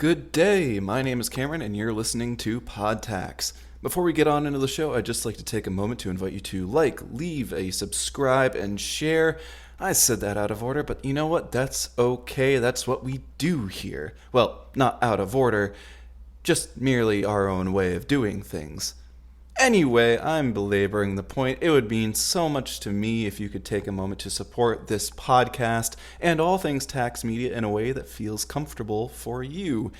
Good day, my name is Cameron and you're listening to Podtax. Before we get on into the show, I'd just like to take a moment to invite you to leave a subscribe, and share. I said that out of order, but you know what? That's okay. That's what we do here. Well, not out of order, just merely our own way of doing things. Anyway, I'm belaboring the point. It would mean so much to me if you could take a moment to support this podcast and all things tax media in a way that feels comfortable for you.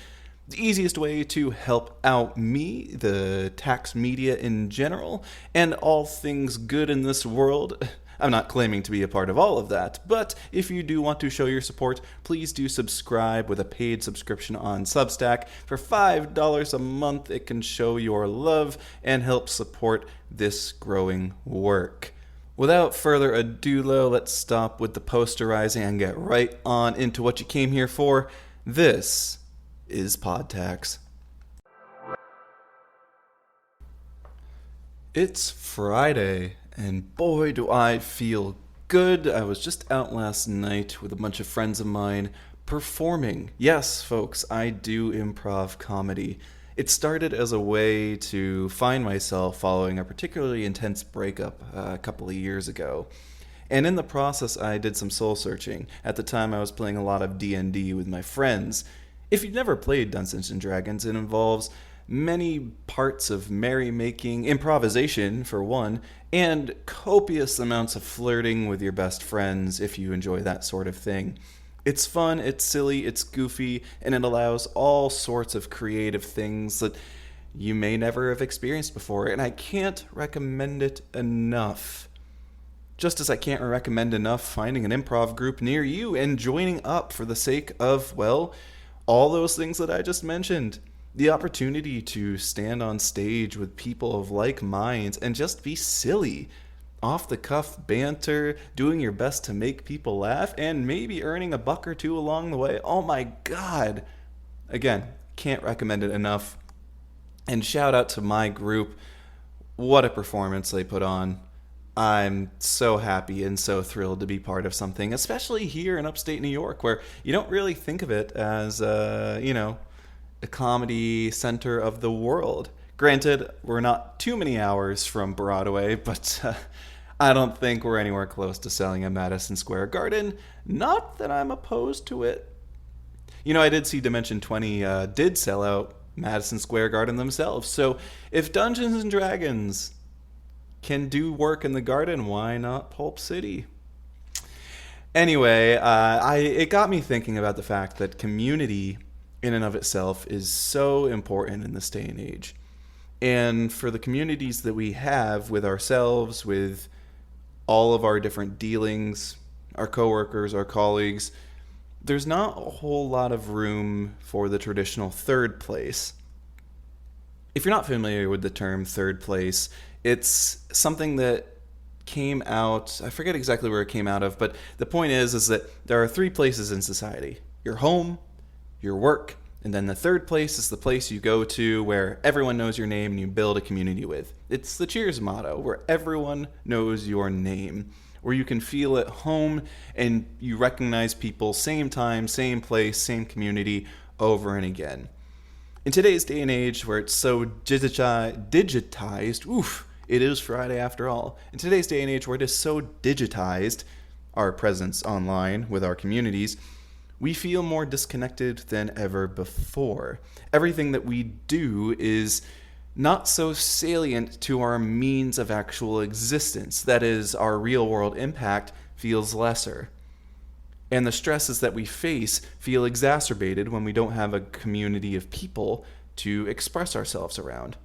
The easiest way to help out me, the tax media in general, and all things good in this world. I'm not claiming to be a part of all of that, but if you do want to show your support, please do subscribe with a paid subscription on Substack. For $5 a month, it can show your love and help support this growing work. Without further ado, though, let's stop with the posterizing and get right on into what you came here for. This is Podtax. It's Friday, and boy do I feel good. I was just out last night with a bunch of friends of mine performing. Yes, folks, I do improv comedy. It started as a way to find myself following a particularly intense breakup a couple of years ago. And in the process, I did some soul searching. At the time, I was playing a lot of D&D with my friends. If you've never played Dungeons & Dragons, it involves many parts of merrymaking, improvisation for one, and copious amounts of flirting with your best friends if you enjoy that sort of thing. It's fun, it's silly, it's goofy, and it allows all sorts of creative things that you may never have experienced before, and I can't recommend it enough. Just as I can't recommend enough finding an improv group near you and joining up for the sake of, well, all those things that I just mentioned. The opportunity to stand on stage with people of like minds and just be silly. Off-the-cuff banter, doing your best to make people laugh, and maybe earning a buck or two along the way. Oh my god. Again, can't recommend it enough. And shout out to my group. What a performance they put on. I'm so happy and so thrilled to be part of something, especially here in upstate New York, where you don't really think of it as, a comedy center of the world. Granted, we're not too many hours from Broadway, but I don't think we're anywhere close to selling a Madison Square Garden. Not that I'm opposed to it. I did see Dimension 20 did sell out Madison Square Garden themselves, so if Dungeons & Dragons can do work in the Garden, why not Pulp City? Anyway, it got me thinking about the fact that community in and of itself is so important in this day and age. And for the communities that we have with ourselves, with all of our different dealings, our coworkers, our colleagues, there's not a whole lot of room for the traditional third place. If you're not familiar with the term third place, it's something that came out, I forget exactly where it came out of, but the point is that there are three places in society: your home, your work, and then the third place is the place you go to where everyone knows your name and you build a community with. It's the Cheers motto, where everyone knows your name, where you can feel at home and you recognize people same time, same place, same community over and again. In today's day and age where it's so digitized, it is Friday after all. In today's day and age where it is so digitized, our presence online with our communities, we feel more disconnected than ever before. Everything that we do is not so salient to our means of actual existence. That is, our real-world impact feels lesser. And the stresses that we face feel exacerbated when we don't have a community of people to express ourselves around.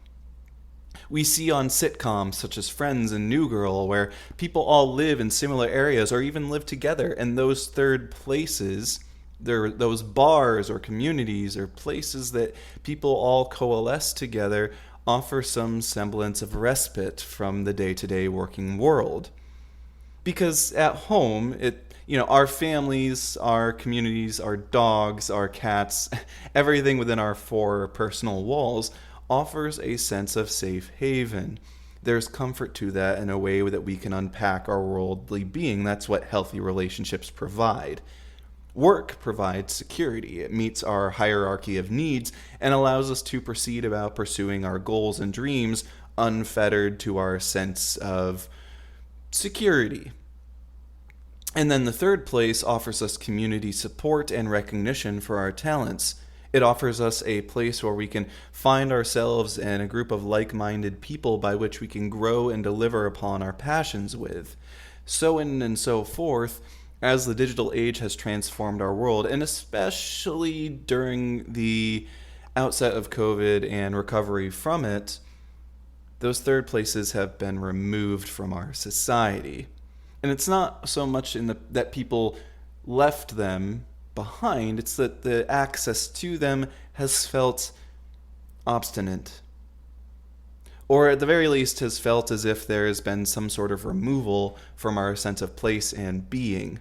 We see on sitcoms such as Friends and New Girl, where people all live in similar areas or even live together, and those third places, those bars or communities or places that people all coalesce together, offer some semblance of respite from the day-to-day working world. Because at home, our families, our communities, our dogs, our cats, everything within our four personal walls offers a sense of safe haven. There's comfort to that in a way that we can unpack our worldly being. That's what healthy relationships provide. Work provides security. It meets our hierarchy of needs and allows us to proceed about pursuing our goals and dreams unfettered to our sense of security. And then the third place offers us community support and recognition for our talents. It offers us a place where we can find ourselves and a group of like-minded people by which we can grow and deliver upon our passions with. So on and so forth, as the digital age has transformed our world, and especially during the outset of COVID and recovery from it, those third places have been removed from our society. And it's not so much that people left them behind, it's that the access to them has felt obstinate. Or at the very least has felt as if there has been some sort of removal from our sense of place and being.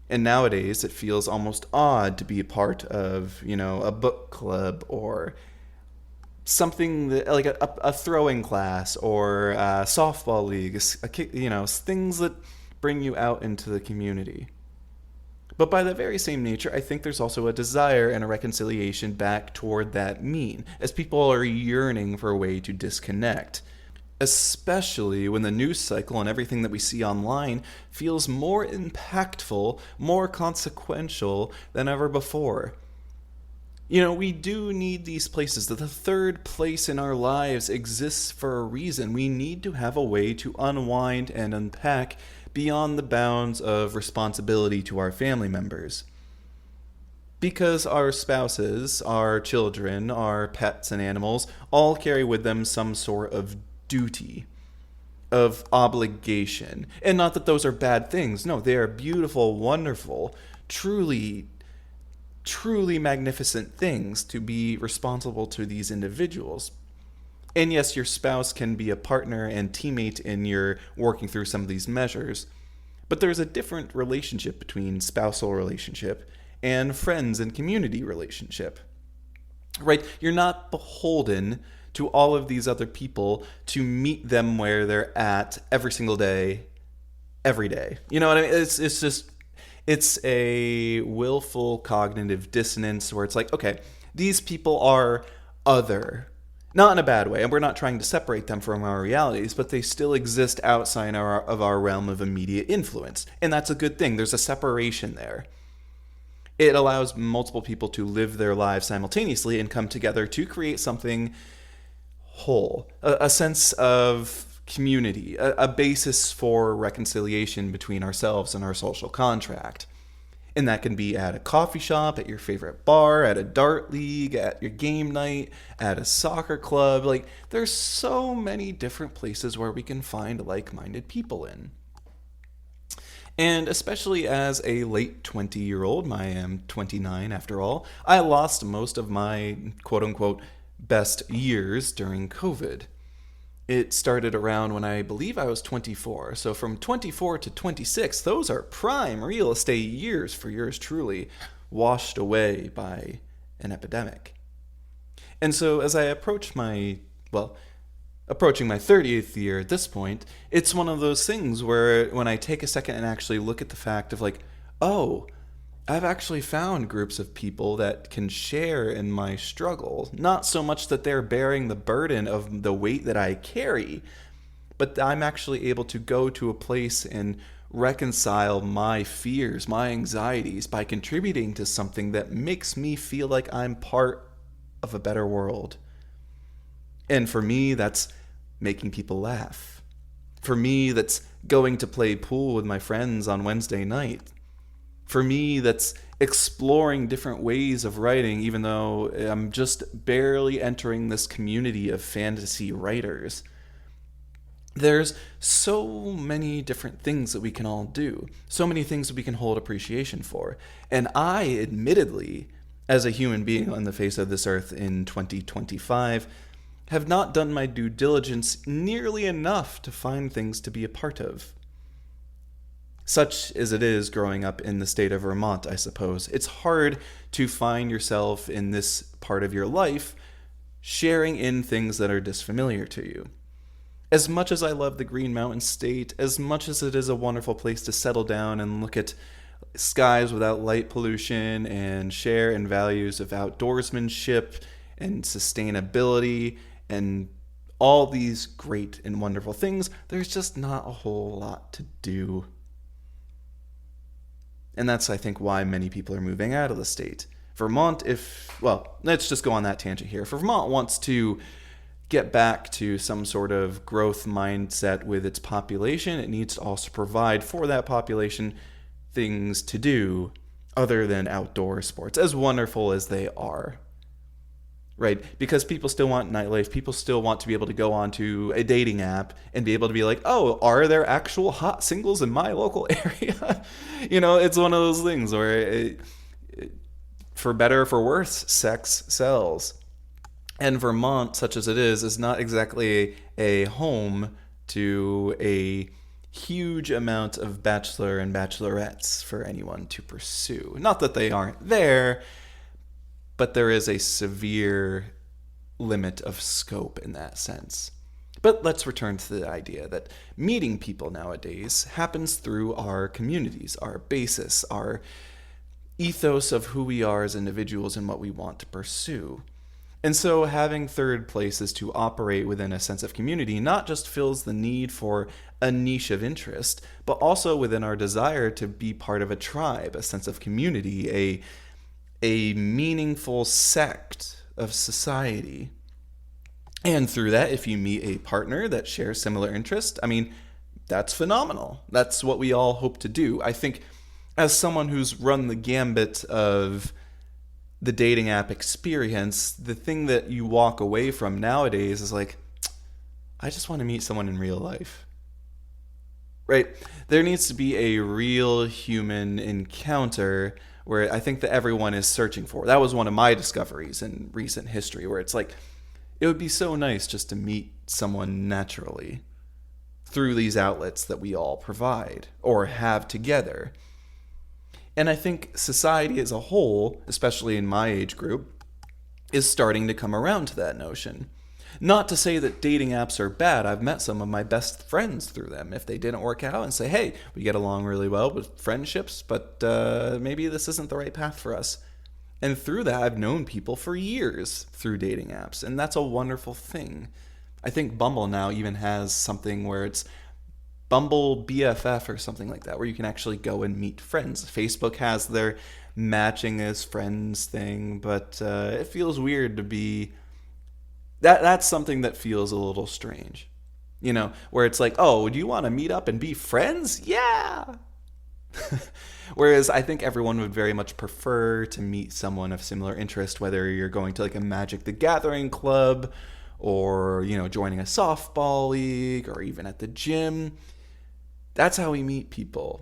And nowadays it feels almost odd to be a part of, a book club or something like a throwing class or a softball league, things that bring you out into the community. But by that very same nature, I think there's also a desire and a reconciliation back toward that mean, as people are yearning for a way to disconnect. Especially when the news cycle and everything that we see online feels more impactful, more consequential than ever before. We do need these places. That the third place in our lives exists for a reason. We need to have a way to unwind and unpack beyond the bounds of responsibility to our family members. Because our spouses, our children, our pets and animals all carry with them some sort of duty, of obligation. And not that those are bad things. No, they are beautiful, wonderful, truly magnificent things to be responsible to these individuals. And yes, your spouse can be a partner and teammate in your working through some of these measures, but there's a different relationship between spousal relationship and friends and community relationship, right? You're not beholden to all of these other people to meet them where they're at every single day, every day. You know what I mean? It's a willful cognitive dissonance where it's like, okay, these people are other. Not in a bad way, and we're not trying to separate them from our realities, but they still exist outside of our realm of immediate influence. And that's a good thing. There's a separation there. It allows multiple people to live their lives simultaneously and come together to create something whole, a sense of community, a basis for reconciliation between ourselves and our social contract. And that can be at a coffee shop, at your favorite bar, at a dart league, at your game night, at a soccer club. Like, there's so many different places where we can find like-minded people in. And especially as a late 20-year-old, I am 29 after all, I lost most of my quote-unquote best years during COVID. It started around when I believe I was 24. So from 24 to 26, those are prime real estate years for yours truly, washed away by an epidemic. And so as I approaching my 30th year at this point, it's one of those things where when I take a second and actually look at the fact of like, oh, I've actually found groups of people that can share in my struggle. Not so much that they're bearing the burden of the weight that I carry, but I'm actually able to go to a place and reconcile my fears, my anxieties, by contributing to something that makes me feel like I'm part of a better world. And for me, that's making people laugh. For me, that's going to play pool with my friends on Wednesday night. For me, that's exploring different ways of writing, even though I'm just barely entering this community of fantasy writers. There's so many different things that we can all do, so many things that we can hold appreciation for. And I, admittedly, as a human being on the face of this earth in 2025, have not done my due diligence nearly enough to find things to be a part of. Such as it is growing up in the state of Vermont, I suppose. It's hard to find yourself in this part of your life sharing in things that are disfamiliar to you. As much as I love the Green Mountain State, as much as it is a wonderful place to settle down and look at skies without light pollution and share in values of outdoorsmanship and sustainability and all these great and wonderful things, there's just not a whole lot to do. And that's, I think, why many people are moving out of the state. Vermont, let's just go on that tangent here. If Vermont wants to get back to some sort of growth mindset with its population, it needs to also provide for that population things to do other than outdoor sports, as wonderful as they are. Right? Because people still want nightlife. People still want to be able to go onto a dating app and be able to be like, oh, are there actual hot singles in my local area? It's one of those things where for better or for worse, sex sells. And Vermont, such as it is not exactly a home to a huge amount of bachelor and bachelorettes for anyone to pursue. Not that they aren't there, but there is a severe limit of scope in that sense. But let's return to the idea that meeting people nowadays happens through our communities, our basis, our ethos of who we are as individuals and what we want to pursue. And so having third places to operate within a sense of community not just fills the need for a niche of interest, but also within our desire to be part of a tribe, a sense of community, a meaningful sect of society. And through that, if you meet a partner that shares similar interests, that's phenomenal. That's what we all hope to do. I think as someone who's run the gambit of the dating app experience, the thing that you walk away from nowadays is like, I just want to meet someone in real life. Right? There needs to be a real human encounter where I think that everyone is searching for. That was one of my discoveries in recent history, where it's like, it would be so nice just to meet someone naturally through these outlets that we all provide or have together. And I think society as a whole, especially in my age group, is starting to come around to that notion. Not to say that dating apps are bad. I've met some of my best friends through them. If they didn't work out, and say, hey, we get along really well with friendships, but maybe this isn't the right path for us. And through that, I've known people for years through dating apps, and that's a wonderful thing. I think Bumble now even has something where it's Bumble BFF or something like that, where you can actually go and meet friends. Facebook has their matching as friends thing, but it feels weird to be... That's something that feels a little strange. Where it's like, oh, do you want to meet up and be friends? Yeah! Whereas I think everyone would very much prefer to meet someone of similar interest, whether you're going to like a Magic the Gathering club or, joining a softball league or even at the gym. That's how we meet people.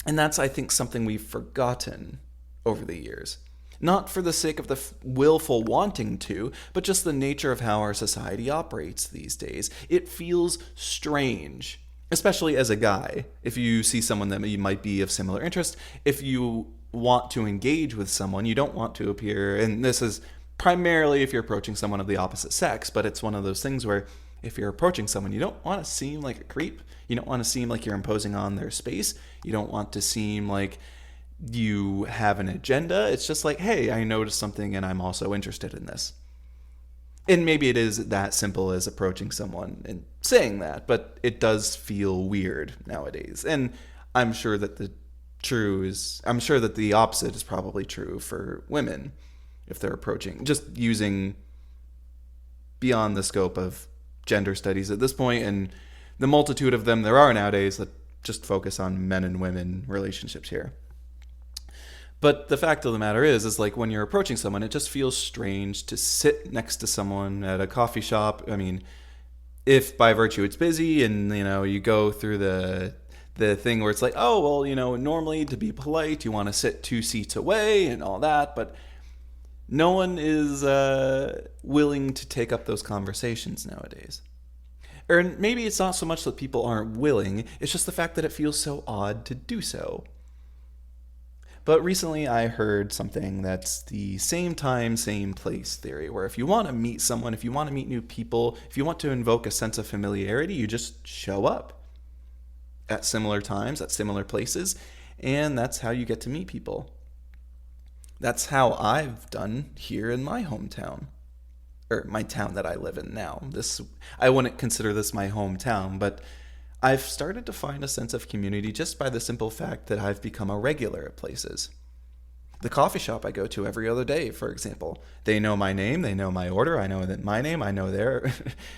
And that's, I think, something we've forgotten over the years. Not for the sake of the willful wanting to, but just the nature of how our society operates these days. It feels strange, especially as a guy. If you see someone that you might be of similar interest, if you want to engage with someone, you don't want to appear, and this is primarily if you're approaching someone of the opposite sex, but it's one of those things where if you're approaching someone, you don't want to seem like a creep. You don't want to seem like you're imposing on their space. You don't want to seem like you have an agenda. It's just like, hey, I noticed something and I'm also interested in this. And maybe it is that simple as approaching someone and saying that, but it does feel weird nowadays. And I'm sure that I'm sure that the opposite is probably true for women if they're approaching, just using beyond the scope of gender studies at this point and the multitude of them there are nowadays that just focus on men and women relationships here. But the fact of the matter is like when you're approaching someone, it just feels strange to sit next to someone at a coffee shop. If by virtue it's busy and, you go through the thing where it's like, oh, well, normally to be polite, you want to sit 2 seats away and all that. But no one is willing to take up those conversations nowadays. Or maybe it's not so much that people aren't willing, it's just the fact that it feels so odd to do so. But recently I heard something that's the same time, same place theory, where if you want to meet someone, if you want to meet new people, if you want to invoke a sense of familiarity, you just show up at similar times, at similar places, And that's how you get to meet people. That's how I've done here in my hometown, or my town that I live in now. I wouldn't consider this my hometown, but I've started to find a sense of community just by the simple fact that I've become a regular at places. The coffee shop I go to every other day, for example. They know my name, they know my order, I know that my name, I know their,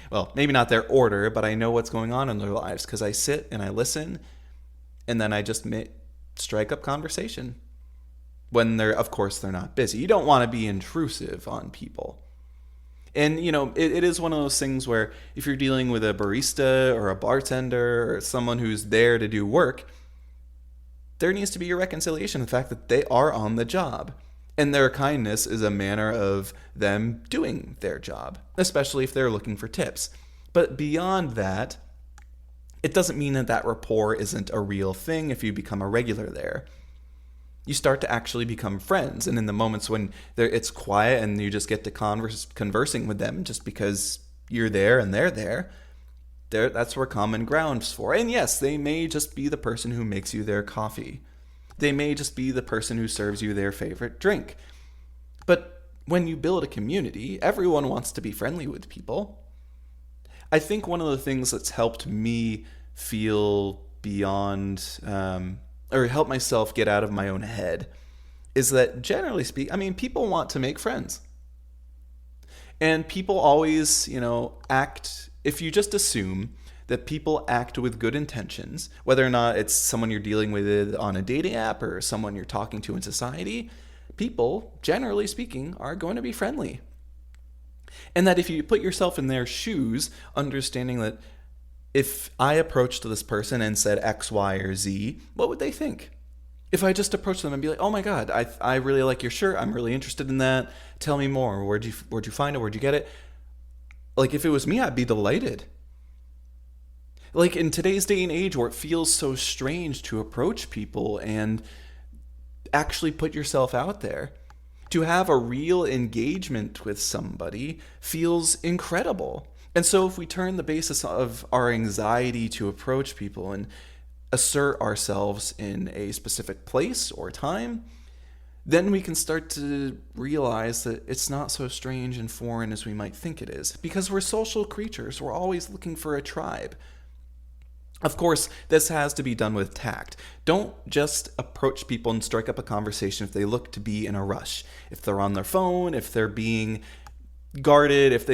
well, maybe not their order, but I know what's going on in their lives because I sit and I listen, and then I just strike up conversation. When of course, they're not busy. You don't want to be intrusive on people. And, it is one of those things where if you're dealing with a barista or a bartender or someone who's there to do work, there needs to be a reconciliation of the fact that they are on the job. And their kindness is a manner of them doing their job, especially if they're looking for tips. But beyond that, it doesn't mean that rapport isn't a real thing if you become a regular there. You start to actually become friends. And in the moments when it's quiet and you just get to conversing with them just because you're there and they're there, that's where common ground's for. And yes, they may just be the person who makes you their coffee. They may just be the person who serves you their favorite drink. But when you build a community, everyone wants to be friendly with people. I think one of the things that's helped me feel beyond, or help myself get out of my own head, is that generally speaking, people want to make friends. And people always, act, if you just assume that people act with good intentions, whether or not it's someone you're dealing with on a dating app or someone you're talking to in society, people, generally speaking, are going to be friendly. And that if you put yourself in their shoes, understanding that if I approached this person and said X, Y, or Z, what would they think? If I just approached them and be like, oh my God, I really like your shirt. I'm really interested in that. Tell me more. Where'd you find it? Where'd you get it? Like, if it was me, I'd be delighted. Like, in today's day and age where it feels so strange to approach people and actually put yourself out there, to have a real engagement with somebody feels incredible. And so if we turn the basis of our anxiety to approach people and assert ourselves in a specific place or time, then we can start to realize that it's not so strange and foreign as we might think it is. Because we're social creatures. We're always looking for a tribe. Of course, this has to be done with tact. Don't just approach people and strike up a conversation if they look to be in a rush. If they're on their phone, if they're being guarded, if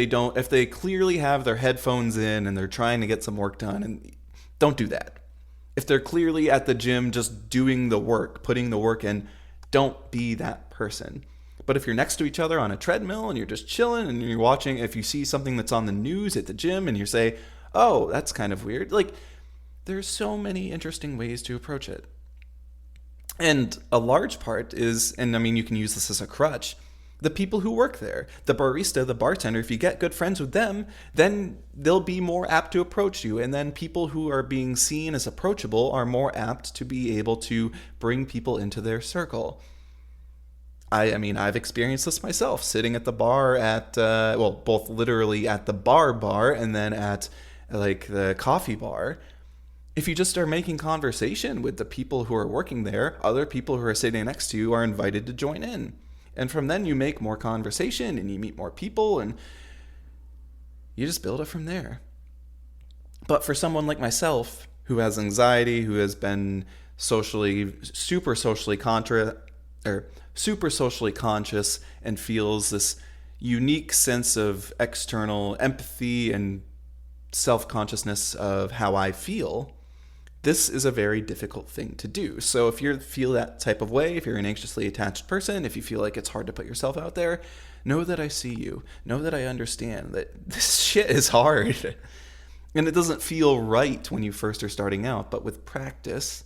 they clearly have their headphones in and they're trying to get some work done, and don't do that. If they're clearly at the gym just doing the work, putting the work in, don't be that person. But if you're next to each other on a treadmill and you're just chilling and you're watching, if you see something that's on the news at the gym and you say, oh, that's kind of weird, like, there's so many interesting ways to approach it. And a large part is, and you can use this as a crutch, the people who work there, the barista, the bartender. If you get good friends with them, then they'll be more apt to approach you. And then people who are being seen as approachable are more apt to be able to bring people into their circle. I've experienced this myself, sitting at the bar at, both literally at the bar and then at like the coffee bar. If you just are making conversation with the people who are working there, other people who are sitting next to you are invited to join in. And from then you make more conversation and you meet more people and you just build it from there. But for someone like myself who has anxiety, who has been super socially conscious and feels this unique sense of external empathy and self-consciousness of how I feel, this is a very difficult thing to do. So if you feel that type of way, if you're an anxiously attached person, if you feel like it's hard to put yourself out there, know that I see you. Know that I understand that this shit is hard. And it doesn't feel right when you first are starting out, but with practice,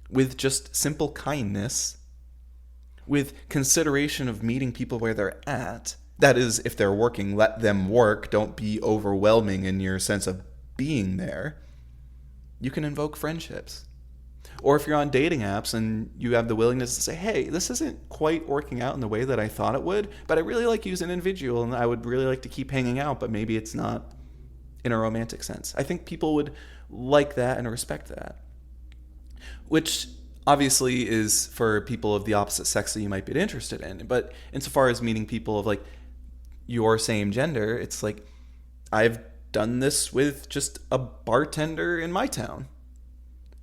with just simple kindness, with consideration of meeting people where they're at, that is, if they're working, let them work. Don't be overwhelming in your sense of being there. You can invoke friendships. Or if you're on dating apps and you have the willingness to say, hey, this isn't quite working out in the way that I thought it would, but I really like you as an individual and I would really like to keep hanging out, but maybe it's not in a romantic sense. I think people would like that and respect that. Which obviously is for people of the opposite sex that you might be interested in. But insofar as meeting people of like your same gender, it's like I've done this with just a bartender in my town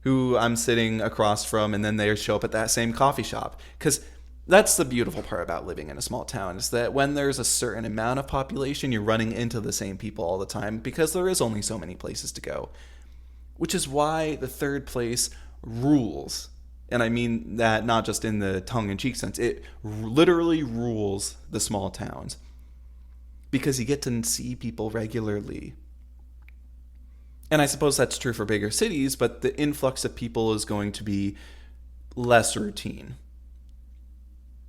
who I'm sitting across from, and then they show up at that same coffee shop. Because that's the beautiful part about living in a small town, is that when there's a certain amount of population, you're running into the same people all the time because there is only so many places to go. Which is why the third place rules. And I mean that not just in the tongue-in-cheek sense. It literally rules the small towns. Because you get to see people regularly. And I suppose that's true for bigger cities, but the influx of people is going to be less routine.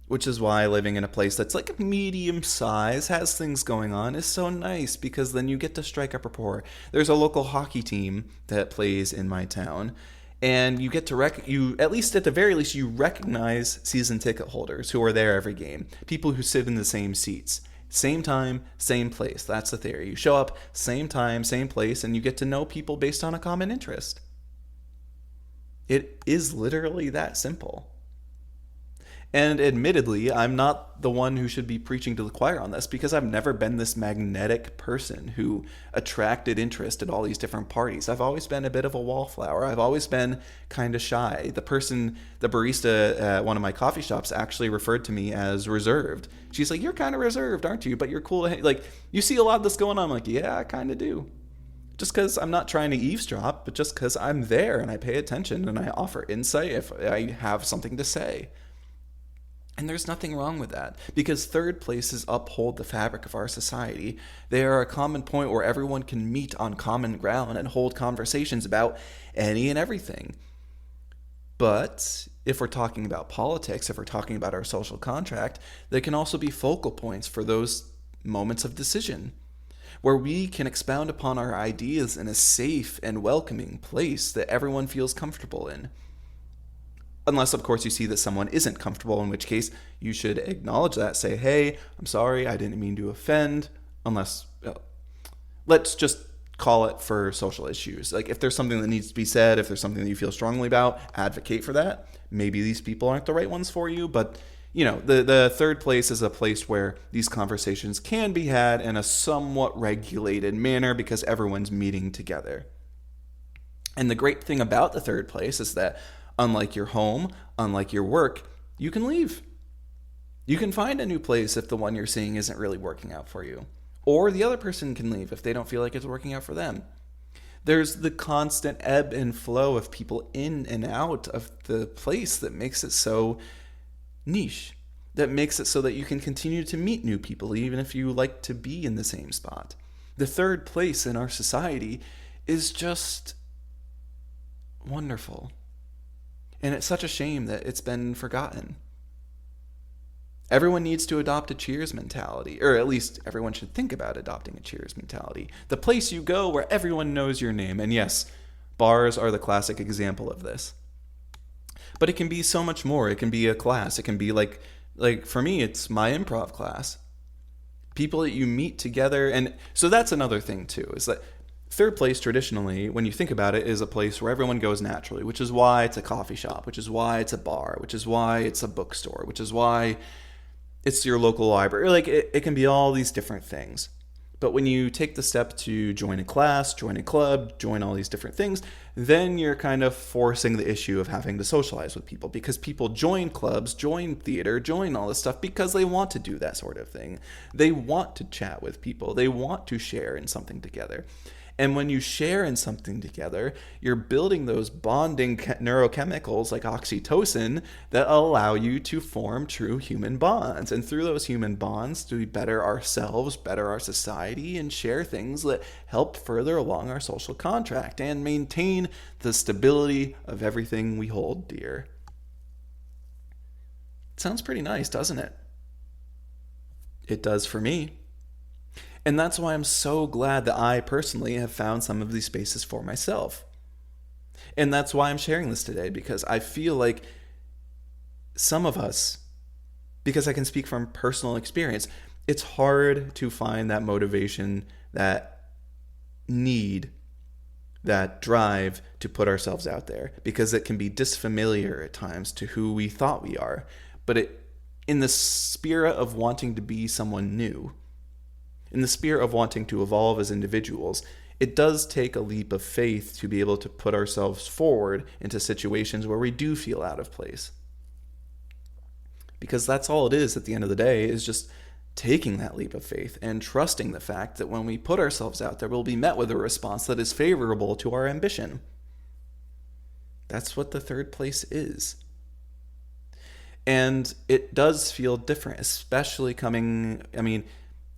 Which is why living in a place that's like a medium size, has things going on, is so nice, because then you get to strike up rapport. There's a local hockey team that plays in my town, and you get to at least at the very least, you recognize season ticket holders who are there every game. People who sit in the same seats. Same time, same place. That's the theory. You show up, same time, same place, and you get to know people based on a common interest. It is literally that simple. And admittedly, I'm not the one who should be preaching to the choir on this, because I've never been this magnetic person who attracted interest at all these different parties. I've always been a bit of a wallflower. I've always been kind of shy. The barista at one of my coffee shops actually referred to me as reserved. She's like, "You're kind of reserved, aren't you? But you're cool. Like, you see a lot of this going on." I'm like, "Yeah, I kind of do." Just because I'm not trying to eavesdrop, but just because I'm there and I pay attention and I offer insight if I have something to say. And there's nothing wrong with that, because third places uphold the fabric of our society. They are a common point where everyone can meet on common ground and hold conversations about any and everything. But if we're talking about politics, if we're talking about our social contract, they can also be focal points for those moments of decision, where we can expound upon our ideas in a safe and welcoming place that everyone feels comfortable in. Unless, of course, you see that someone isn't comfortable, in which case you should acknowledge that. Say, "Hey, I'm sorry, I didn't mean to offend." Unless, let's just call it for social issues. Like, if there's something that needs to be said, if there's something that you feel strongly about, advocate for that. Maybe these people aren't the right ones for you, but, the third place is a place where these conversations can be had in a somewhat regulated manner because everyone's meeting together. And the great thing about the third place is that unlike your home, unlike your work, you can leave. You can find a new place if the one you're seeing isn't really working out for you. Or the other person can leave if they don't feel like it's working out for them. There's the constant ebb and flow of people in and out of the place that makes it so niche. That makes it so that you can continue to meet new people even if you like to be in the same spot. The third place in our society is just wonderful. And it's such a shame that it's been forgotten. Everyone needs to adopt a cheers mentality, or at least everyone should think about adopting a cheers mentality. The place you go where everyone knows your name. And yes, bars are the classic example of this. But it can be so much more. It can be a class. It can be like for me, it's my improv class. People that you meet together. And so that's another thing too, is that third place, traditionally, when you think about it, is a place where everyone goes naturally, which is why it's a coffee shop, which is why it's a bar, which is why it's a bookstore, which is why it's your local library. Like, it can be all these different things. But when you take the step to join a class, join a club, join all these different things, then you're kind of forcing the issue of having to socialize with people, because people join clubs, join theater, join all this stuff because they want to do that sort of thing. They want to chat with people. They want to share in something together. And when you share in something together, you're building those bonding neurochemicals like oxytocin that allow you to form true human bonds. And through those human bonds, we better ourselves, better our society, and share things that help further along our social contract and maintain the stability of everything we hold dear. It sounds pretty nice, doesn't it? It does for me. And that's why I'm so glad that I personally have found some of these spaces for myself. And that's why I'm sharing this today, because I feel like some of us, because I can speak from personal experience, it's hard to find that motivation, that need, that drive to put ourselves out there, because it can be disfamiliar at times to who we thought we are. But in the spirit of wanting to be someone new, in the spirit of wanting to evolve as individuals, it does take a leap of faith to be able to put ourselves forward into situations where we do feel out of place. Because that's all it is at the end of the day, is just taking that leap of faith and trusting the fact that when we put ourselves out there, we'll be met with a response that is favorable to our ambition. That's what the third place is. And it does feel different, especially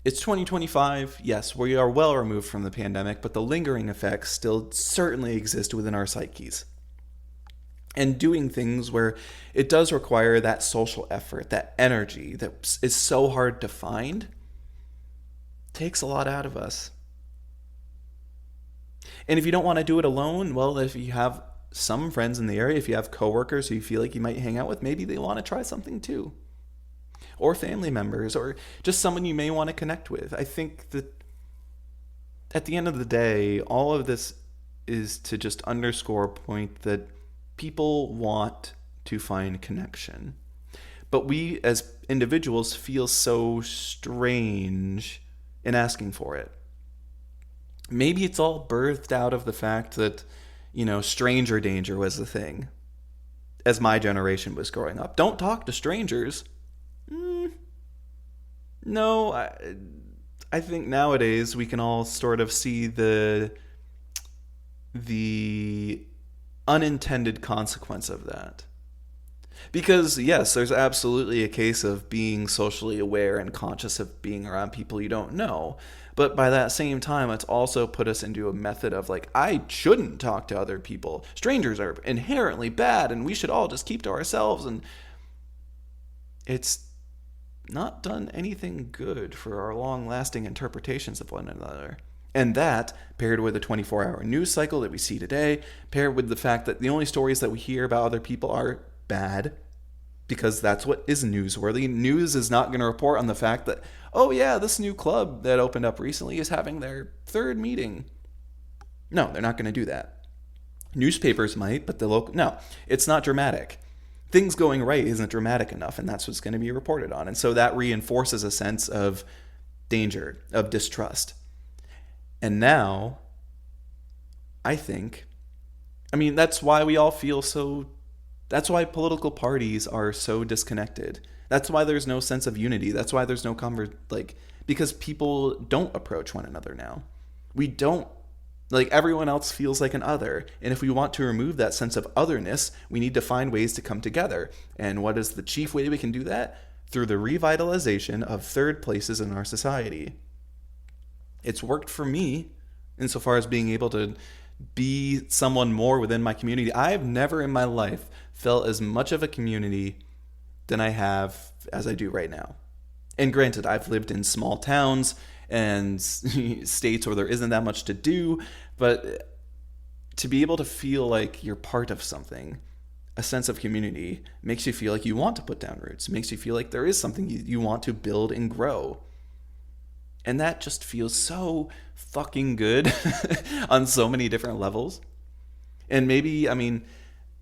it's 2025. Yes, we are well removed from the pandemic, but the lingering effects still certainly exist within our psyches. And doing things where it does require that social effort, that energy that is so hard to find, takes a lot out of us. And if you don't want to do it alone, well, if you have some friends in the area, if you have coworkers who you feel like you might hang out with, maybe they want to try something too. Or family members, or just someone you may want to connect with. I think that at the end of the day, all of this is to just underscore a point that people want to find connection. But we as individuals feel so strange in asking for it. Maybe it's all birthed out of the fact that, stranger danger was the thing as my generation was growing up. Don't talk to strangers. No, I think nowadays we can all sort of see the unintended consequence of that. Because yes, there's absolutely a case of being socially aware and conscious of being around people you don't know. But by that same time, it's also put us into a method of I shouldn't talk to other people. Strangers are inherently bad and we should all just keep to ourselves. And it's not done anything good for our long-lasting interpretations of one another. And that, paired with the 24-hour news cycle that we see today, paired with the fact that the only stories that we hear about other people are bad, because that's what is newsworthy. News is not going to report on the fact that, oh yeah, this new club that opened up recently is having their third meeting. No, they're not going to do that. Newspapers might, but no, it's not dramatic. Things going right isn't dramatic enough, and that's what's going to be reported on. And so that reinforces a sense of danger, of distrust. And now, I think, that's why we all feel that's why political parties are so disconnected. That's why there's no sense of unity. That's why there's no because people don't approach one another now. We don't. Everyone else feels like an other. And if we want to remove that sense of otherness, we need to find ways to come together. And what is the chief way we can do that? Through the revitalization of third places in our society. It's worked for me insofar as being able to be someone more within my community. I've never in my life felt as much of a community than I have as I do right now. And granted, I've lived in small towns and states where there isn't that much to do, but to be able to feel like you're part of something, a sense of community, makes you feel like you want to put down roots, makes you feel like there is something you want to build and grow. And that just feels so fucking good on so many different levels. And maybe,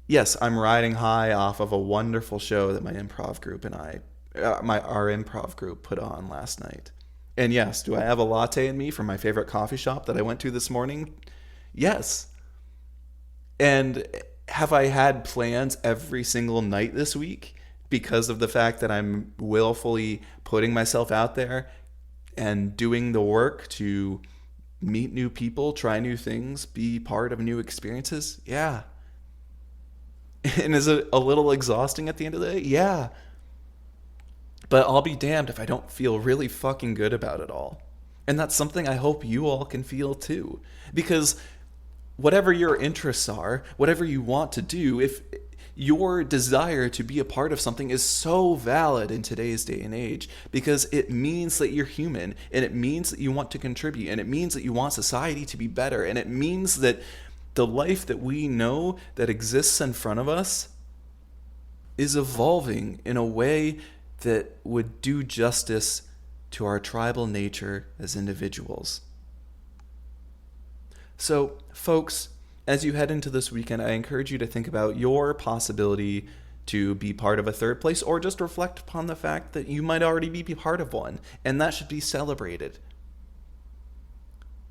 yes, I'm riding high off of a wonderful show that my improv group and our improv group put on last night. And yes, do I have a latte in me from my favorite coffee shop that I went to this morning? Yes. And have I had plans every single night this week because of the fact that I'm willfully putting myself out there and doing the work to meet new people, try new things, be part of new experiences? Yeah. And is it a little exhausting at the end of the day? Yeah. But I'll be damned if I don't feel really fucking good about it all. And that's something I hope you all can feel too. Because whatever your interests are, whatever you want to do, if your desire to be a part of something is so valid in today's day and age, because it means that you're human, and it means that you want to contribute, and it means that you want society to be better, and it means that the life that we know that exists in front of us is evolving in a way that would do justice to our tribal nature as individuals. So, folks, as you head into this weekend, I encourage you to think about your possibility to be part of a third place, or just reflect upon the fact that you might already be part of one, and that should be celebrated.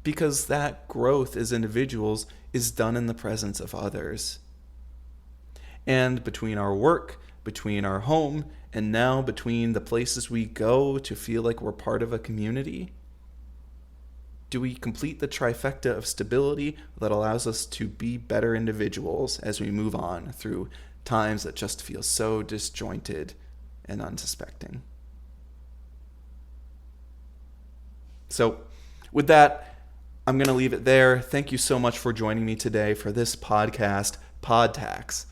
Because that growth as individuals is done in the presence of others. And between our work, between our home, and now between the places we go to feel like we're part of a community, do we complete the trifecta of stability that allows us to be better individuals as we move on through times that just feel so disjointed and unsuspecting? So, with that, I'm going to leave it there. Thank you so much for joining me today for this podcast, PodTax.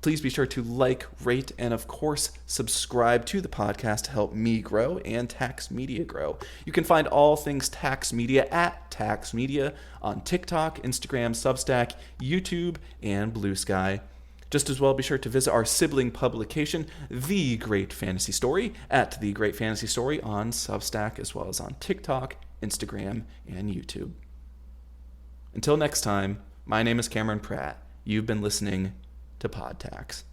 Please be sure to like, rate, and of course, subscribe to the podcast to help me grow and Tax Media grow. You can find all things Tax Media at Tax Media on TikTok, Instagram, Substack, YouTube, and Blue Sky. Just as well, be sure to visit our sibling publication, The Great Fantasy Story, at The Great Fantasy Story on Substack, as well as on TikTok, Instagram, and YouTube. Until next time, my name is Cameron Pratt. You've been listening to PodTax.